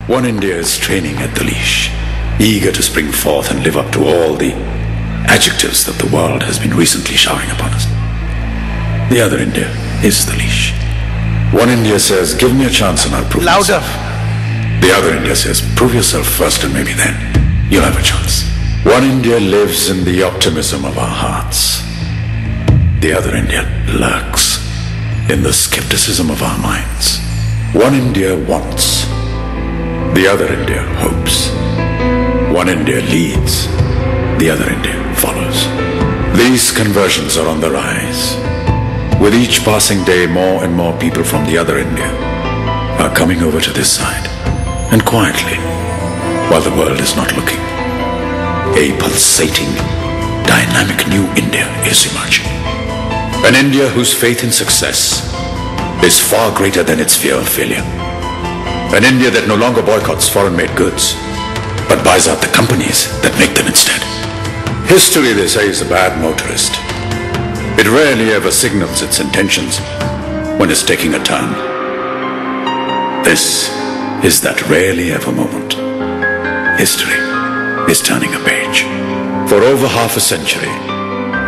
One India is training at the leash, eager to spring forth and live up to all the adjectives that the world has been recently showering upon us. The other India is the leash. One India says, give me a chance and I'll prove Louder. myself. The other India says, prove yourself first and maybe then you'll have a chance. One India lives in the optimism of our hearts. The other India lurks in the skepticism of our minds. One India wants. The other India hopes. One India leads. The other India follows. These conversions are on the rise. With each passing day, more and more people from the other India are coming over to this side. And quietly, while the world is not looking, a pulsating, dynamic new India is emerging. An India whose faith in success is far greater than its fear of failure. An India that no longer boycotts foreign-made goods, but buys out the companies that make them instead. History, they say, is a bad motorist. It rarely ever signals its intentions when it's taking a turn. This is that rarely ever moment. History is turning a page. For over half a century,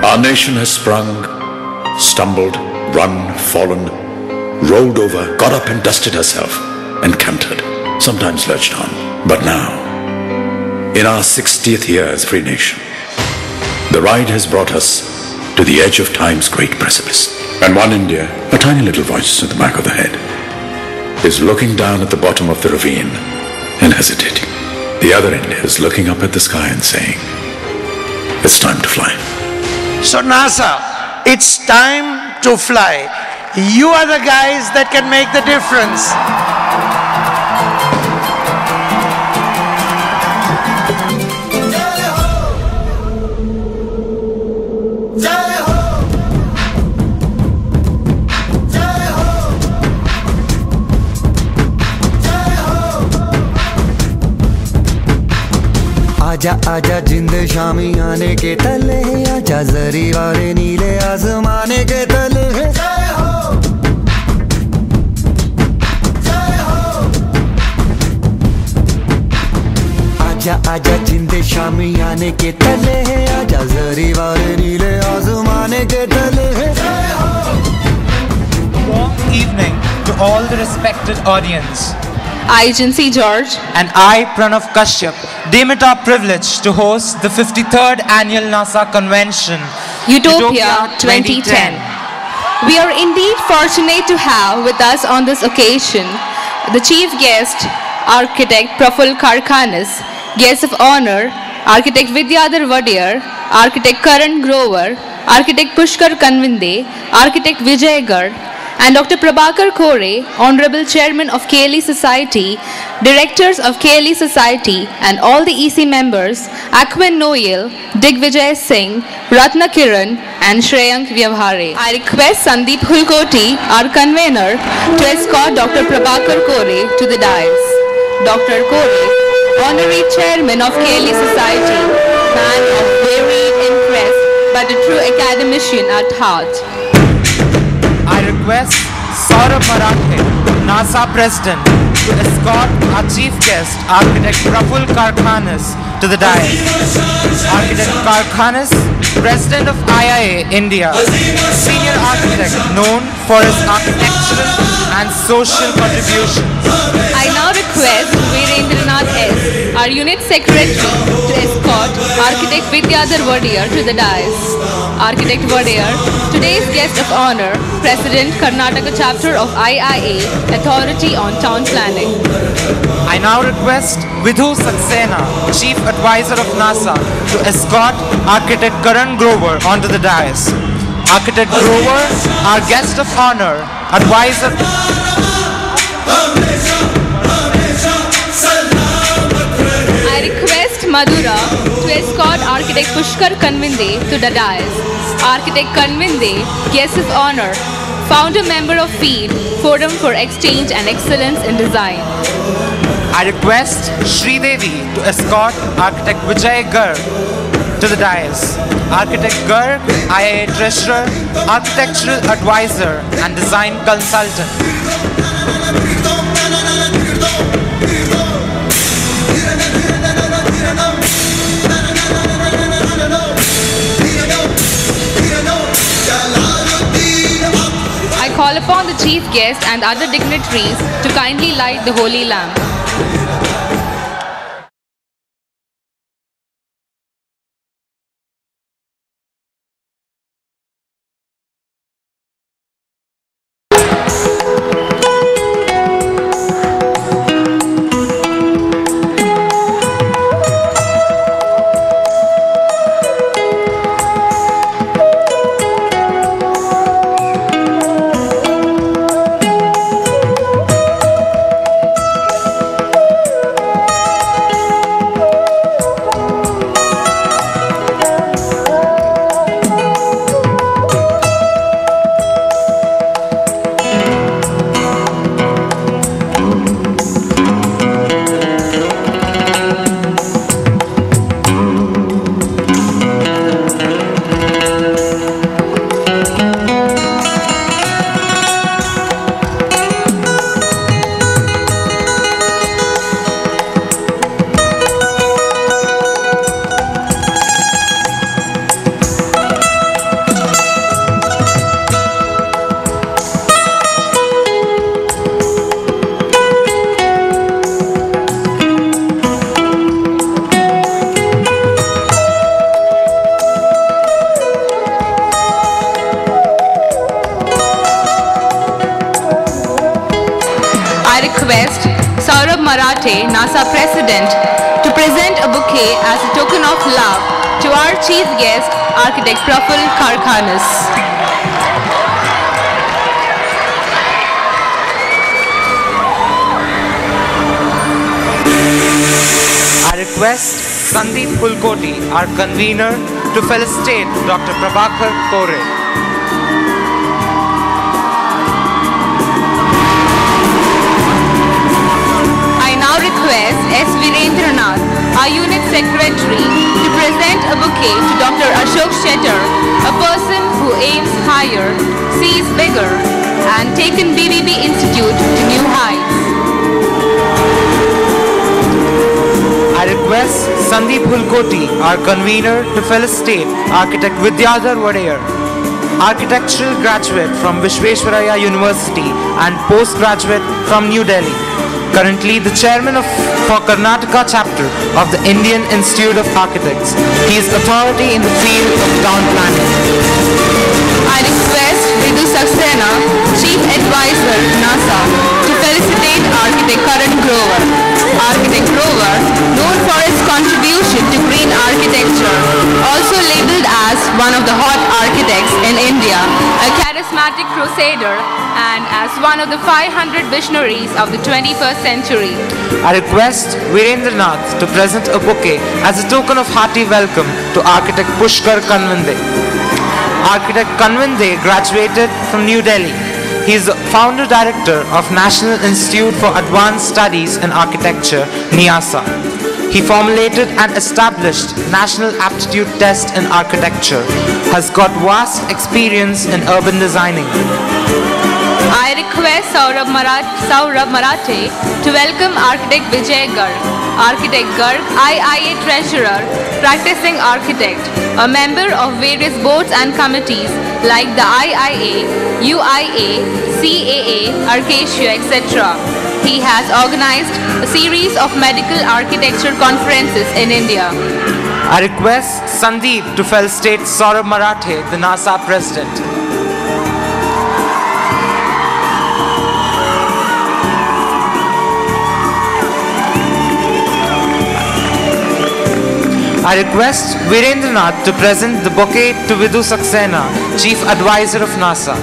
our nation has sprung, stumbled, run, fallen, rolled over, got up and dusted herself, and cantered, sometimes lurched on. But now, in our 60th year as a free nation, the ride has brought us to the edge of time's great precipice. And one India, a tiny little voice at the back of the head, is looking down at the bottom of the ravine and hesitating. The other India is looking up at the sky and saying, it's time to fly. So NASA, it's time to fly. You are the guys that can make the difference. आजा आजा जिंद शामी आने के तले, आजा जरी वाले नीले आसमाने के तले। जय हो, जय हो। आजा आजा जिंद शामी आने के तले, आजा जरी वाले नीले आसमाने के तले। जय हो। Warm evening to all the respected audience. I, Jinsi George, And I, Pranav Kashyap, deem it our privilege to host the 53rd Annual NASA Convention, Utopia 2010. We are indeed fortunate to have with us on this occasion the chief guest, Architect Praful Karkhanis, guest of honor, Architect Vidyadhar Vadiyar, Architect Karan Grover, Architect Pushkar Kanvinde, Architect Vijay Garg, and Dr. Prabhakar Kore, Honorable Chairman of KLE Society, Directors of KLE Society, and all the EC members, Akwin Noel, Digvijay Singh, Ratna Kiran, and Shreyank Vyavhare. I request Sandeep Hulkoti, our convener, to escort Dr. Prabhakar Kore to the dais. Dr. Kore, Honorary Chairman of KLE Society, man of varied interest, but a true academician at heart. I request Saurabh Marathe, NASA President, to escort our chief guest, Architect Praful Karkhanis, to the dais. Architect Karkhanis, President of IIA India, senior architect known for his architectural and social contributions. I now request Virendranath S., our Unit Secretary, to escort Architect Vidyadhar Vadiyar to the dais. Architect Vadiyar, today's guest of honor, President, Karnataka Chapter of IIA, Authority on Town Planning. I now request Vidhu Saxena, Chief Advisor of NASA, to escort Architect Karan Grover onto the dais. Architect Grover, our guest of honor, advisor. I request Madhura to escort Architect Pushkar Kanvinde to the dais. Architect Kanvinde, guest of honor, founder member of FEED, Forum for Exchange and Excellence in Design. I request Sridevi to escort Architect Vijay Garg to the dais. Architect Garg, IIA Treasurer, Architectural Advisor and Design Consultant. call upon the chief guest and other dignitaries to kindly light the holy lamp. Request Saurabh Marathe, NASA President, to present a bouquet as a token of love to our chief guest, Architect Praful Karkhanis. I request Sandeep Pulkoti, our convener, to felicitate Dr. Prabhakar Kore. Request S. Virendranath, our unit secretary, to present a bouquet to Dr. Ashok Shetter, a person who aims higher, sees bigger, and taken BBB Institute to new heights. I request Sandeep Pulkoti, our convener, to felicitate Architect Vidyadhar Vadeyar, architectural graduate from Vishveshwaraya University and postgraduate from New Delhi. Currently the chairman for Karnataka chapter of the Indian Institute of Architects. He is authority in the field of town planning. I request Vidhu Saxena, Chief Advisor, NASA, to felicitate Architect Karan Grover. Architect Grover, known for his contribution to green architecture, also labelled as one of the hot architects in India, a charismatic crusader, and as one of the 500 visionaries of the 21st century. I request Virendranath to present a bouquet as a token of hearty welcome to Architect Pushkar Kanvande. Architect Kanvande graduated from New Delhi. He is the founder director of National Institute for Advanced Studies in Architecture, NIASA. He formulated and established National Aptitude Test in Architecture, has got vast experience in urban designing. I request Saurabh Marathe to welcome Architect Vijay Garg. Architect Garg, IIA Treasurer, practicing architect, a member of various boards and committees like the IIA, UIA, CAA, Arcacia, etc. He has organized a series of medical architecture conferences in India. I request Sandeep to felicitate Saurabh Marathe, the NASA President. I request Virendranath to present the bouquet to Vidhu Saxena, Chief Advisor of NASA.